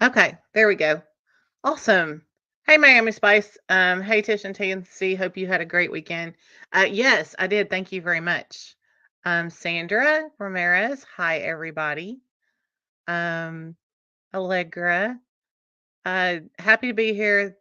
Okay, there we go. Awesome. Hey, Miami Spice. Hey, Tish and TNC. Hope you had a great weekend. Yes, I did. Thank you very much. Sandra Ramirez. Hi, everybody. Um, Allegra. Happy to be here.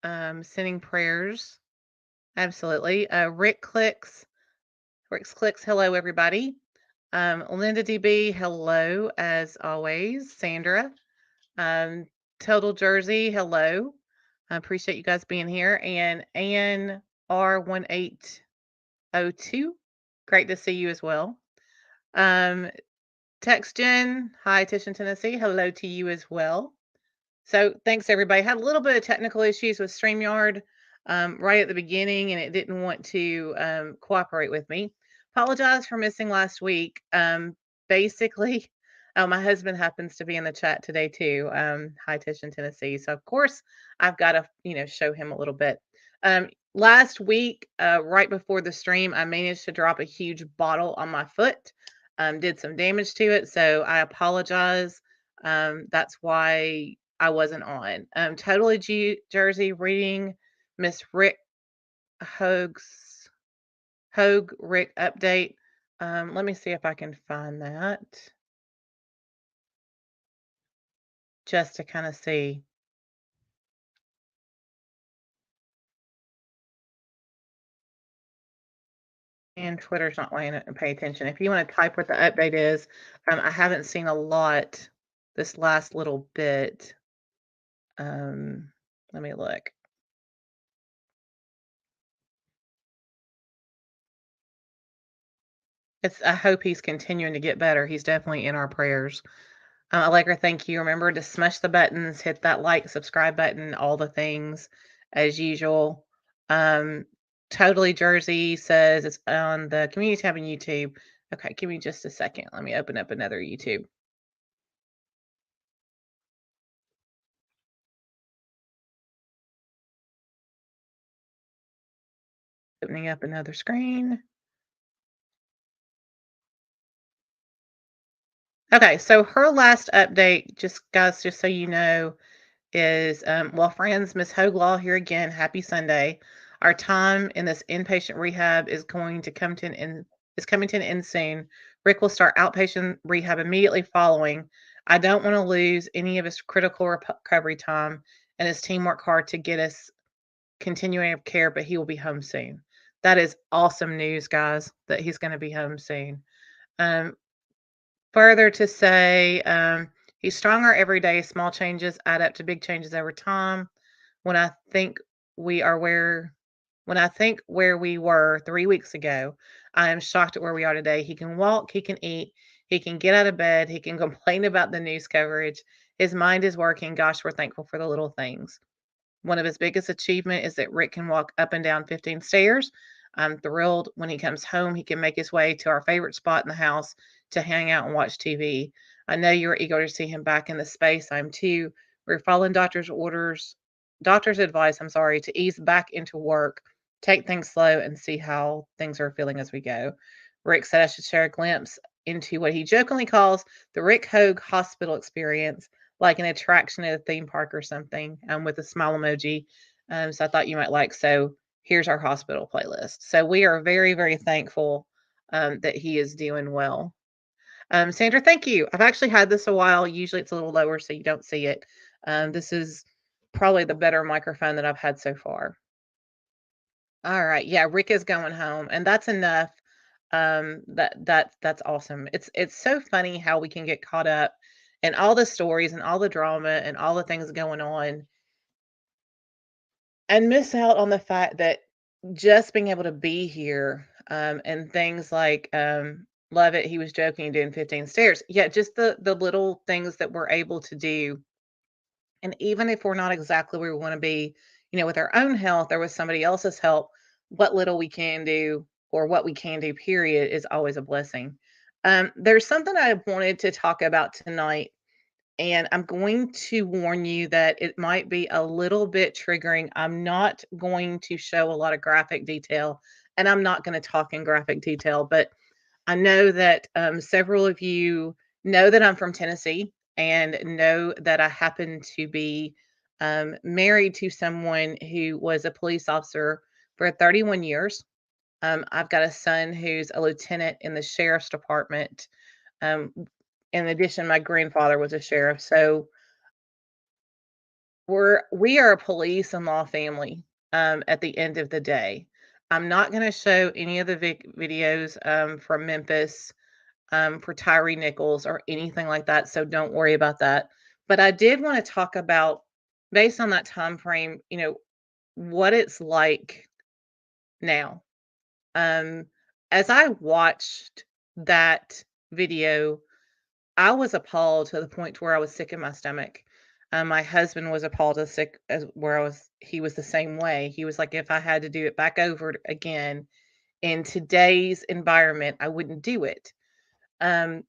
Sending prayers. Absolutely. Rick's Clicks. Hello, everybody. Linda DB. Hello, as always. Sandra. Um, Total Jersey, hello. I appreciate you guys being here. And Ann R1802, great to see you as well. Um, Text Jen, hi Tish in Tennessee, hello to you as well. So thanks everybody. Had a little bit of technical issues with StreamYard right at the beginning, and it didn't want to cooperate with me. Apologize for missing last week. Basically, oh, my husband happens to be in the chat today too. Hi, Tish in Tennessee. So of course I've got to show him a little bit. Last week, right before the stream, I managed to drop a huge bottle on my foot. Did some damage to it, so I apologize. That's why I wasn't on. Totally Jersey reading Miss Rick Hoag's Hoag Rick update. Let me see if I can find that just to kind of see. And Twitter's not letting it pay attention. If you want to type what the update is, I haven't seen a lot this last little bit. Let me look. I hope he's continuing to get better. He's definitely in our prayers. Allegra, thank you. Remember to smash the buttons, hit that like, subscribe button, all the things as usual. Um, Totally Jersey says it's on the community tab on YouTube. Okay, give me just a second. Let me open up another YouTube. Opening up another screen. Okay, so her last update, just guys, just so you know, is well, friends, Miss Hoglaw here again. Happy Sunday. Our time in this inpatient rehab is going to come to an end. Is coming to an end soon. Rick will start outpatient rehab immediately following. I don't want to lose any of his critical recovery time, and his team worked hard to get us continuing of care, but he will be home soon. That is awesome news, guys, that he's going to be home soon. Um, Further to say, he's stronger every day. Small changes add up to big changes over time. When I think we are where when I think where we were 3 weeks ago, I am shocked at where we are today. He can walk, he can eat, he can get out of bed, he can complain about the news coverage. His mind is working. Gosh, we're thankful for the little things. One of his biggest achievement is that Rick can walk up and down 15 stairs. I'm thrilled when he comes home, he can make his way to our favorite spot in the house to hang out and watch TV. I know you're eager to see him back in the space. I'm too. We're following doctor's advice, I'm sorry, to ease back into work, take things slow, and see how things are feeling as we go. Rick said I should share a glimpse into what he jokingly calls the Rick Hogue hospital experience, like an attraction at a theme park or something, with a smile emoji. So I thought you might like. So here's our hospital playlist. So we are very, very thankful that he is doing well. Sandra, thank you. I've actually had this a while. Usually it's a little lower so you don't see it. This is probably the better microphone that I've had so far. All right. Yeah, Rick is going home, and that's enough. That's awesome. It's so funny how we can get caught up in all the stories and all the drama and all the things going on and miss out on the fact that just being able to be here, and things like, love it, he was joking doing 15 stairs. Yeah, just the little things that we're able to do, and even if we're not exactly where we wanna be, with our own health or with somebody else's help, what little we can do or what we can do, period, is always a blessing. There's something I wanted to talk about tonight, and I'm going to warn you that it might be a little bit triggering. I'm not going to show a lot of graphic detail, and I'm not going to talk in graphic detail, but I know that several of you know that I'm from Tennessee. and know that I happen to be married to someone who was a police officer for 31 years. I've got a son who's a lieutenant in the sheriff's department. Um, in addition, my grandfather was a sheriff. So we are a police and law family, at the end of the day. I'm not gonna show any of the videos, from Memphis, for Tyree Nichols or anything like that, so don't worry about that. But I did wanna talk about, based on that time frame, what it's like now. Um, as I watched that video, I was appalled to the point to where I was sick in my stomach. My husband was appalled as sick as where he was the same way. He was like, if I had to do it back over again in today's environment, I wouldn't do it. Um,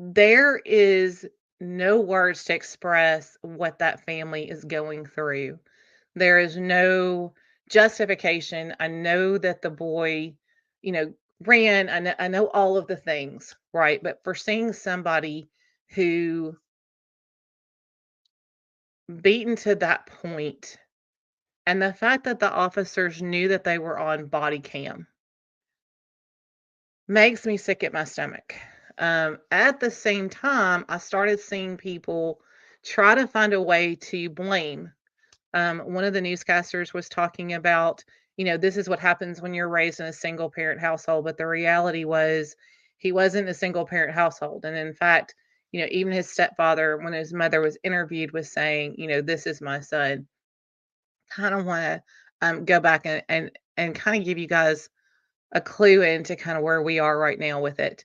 there is no words to express what that family is going through. There is no justification. I know that the boy, you know, ran. I know all of the things, right? But for seeing somebody who beaten to that point, and the fact that the officers knew that they were on body cam makes me sick at my stomach. At the same time, I started seeing people try to find a way to blame. One of the newscasters was talking about, this is what happens when you're raised in a single parent household. But the reality was he wasn't a single parent household. And in fact, even his stepfather, when his mother was interviewed, was saying, this is my son. Kind of want to go back and kind of give you guys a clue into kind of where we are right now with it.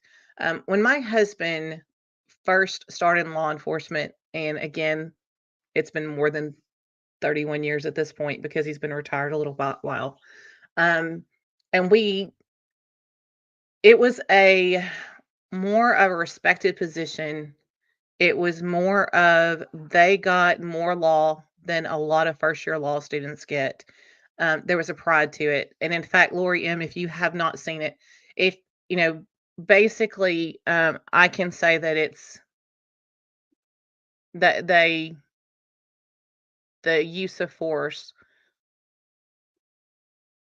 When my husband first started in law enforcement, and again, it's been more than 31 years at this point because he's been retired a little while. Um, and it was a more of a respected position. It was more of they got more law than a lot of first year law students get. There was a pride to it. And in fact, Lori M., if you have not seen it, if, you know, basically, I can say that it's that the use of force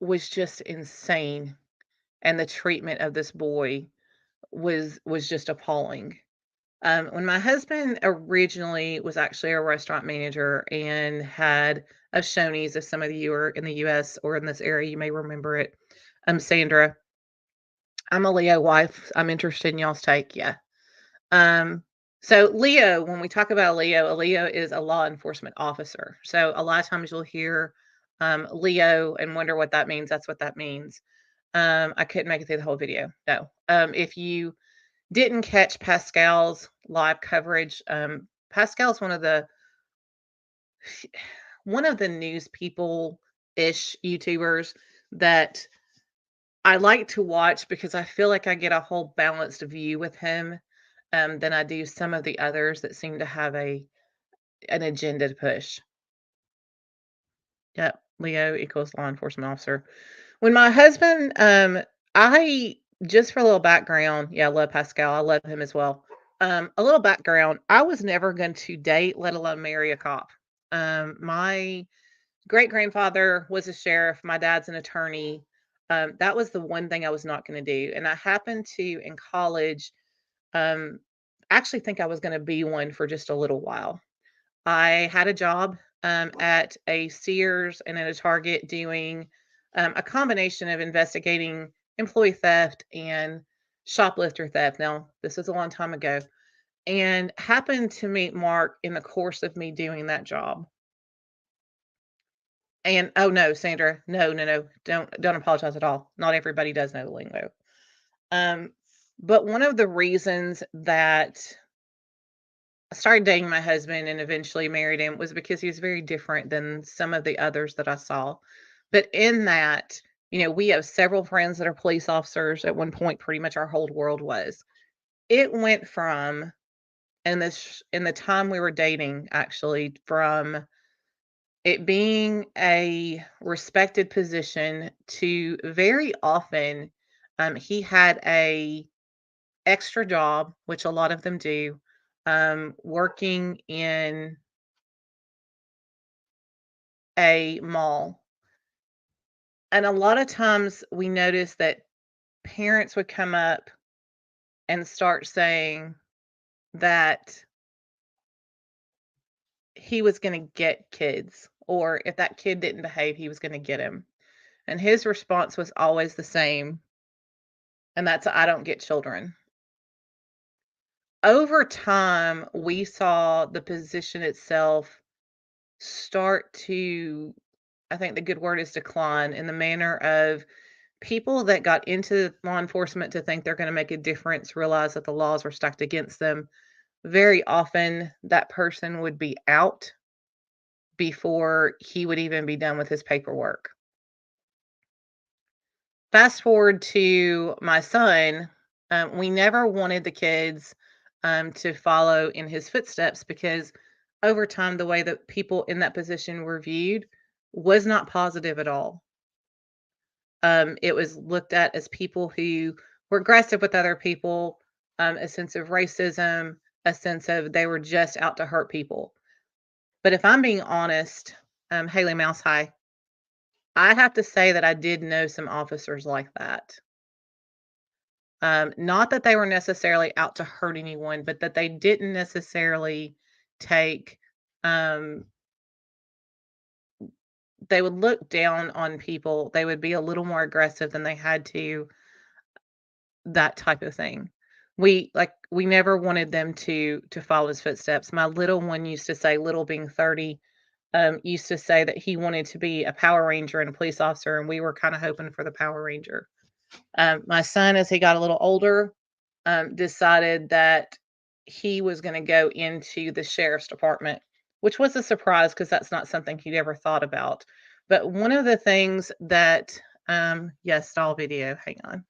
was just insane. And the treatment of this boy was just appalling. When my husband originally was actually a restaurant manager and had a Shoney's, if some of you are in the US or in this area, you may remember it. Sandra, I'm a Leo wife. I'm interested in y'all's take. Yeah. Um, so Leo, when we talk about a Leo is a law enforcement officer. So a lot of times you'll hear Leo and wonder what that means. That's what that means. I couldn't make it through the whole video. No. If you didn't catch Pascal's live coverage, Pascal's one of the news people ish YouTubers that I like to watch because I feel like I get a whole balanced view with him, than I do some of the others that seem to have an agenda to push. Yep, Leo equals law enforcement officer. When my husband, I just for a little background, yeah, I love Pascal. I love him as well. A little background. I was never going to date, let alone marry a cop. My great grandfather was a sheriff. My dad's an attorney. That was the one thing I was not going to do. And I happened to in college, um, actually think I was going to be one for just a little while. I had a job at a Sears and at a Target doing a combination of investigating employee theft and shoplifter theft. Now, this was a long time ago, and happened to meet Mark in the course of me doing that job. And oh no, Sandra, no, no, no, don't apologize at all. Not everybody does know the lingo. Um, but one of the reasons that I started dating my husband and eventually married him was because he was very different than some of the others that I saw. But in that, we have several friends that are police officers. At one point, pretty much our whole world was. It went from, in the time we were dating, actually, from it being a respected position to very often, he had extra job, which a lot of them do, working in a mall. And a lot of times we notice that parents would come up and start saying that he was going to get kids, or if that kid didn't behave, he was going to get him. And his response was always the same, and that's, I don't get children. Over time, we saw the position itself start to, I think the good word is decline, in the manner of people that got into law enforcement to think they're going to make a difference realize that the laws were stacked against them. Very often, that person would be out before he would even be done with his paperwork. Fast forward to my son, we never wanted the kids to follow in his footsteps because over time, the way that people in that position were viewed was not positive at all. It was looked at as people who were aggressive with other people, a sense of racism, a sense of they were just out to hurt people. But if I'm being honest, Haley Mouse, hi, I have to say that I did know some officers like that. Not that they were necessarily out to hurt anyone, but that they didn't necessarily take, um, they would look down on people. They would be a little more aggressive than they had to, that type of thing. We never wanted them to follow his footsteps. My little one used to say, little being 30, used to say that he wanted to be a Power Ranger and a police officer, and we were kind of hoping for the Power Ranger. My son, as he got a little older, decided that he was going to go into the sheriff's department, which was a surprise because that's not something he'd ever thought about. But one of the things that, yes, stall video, hang on.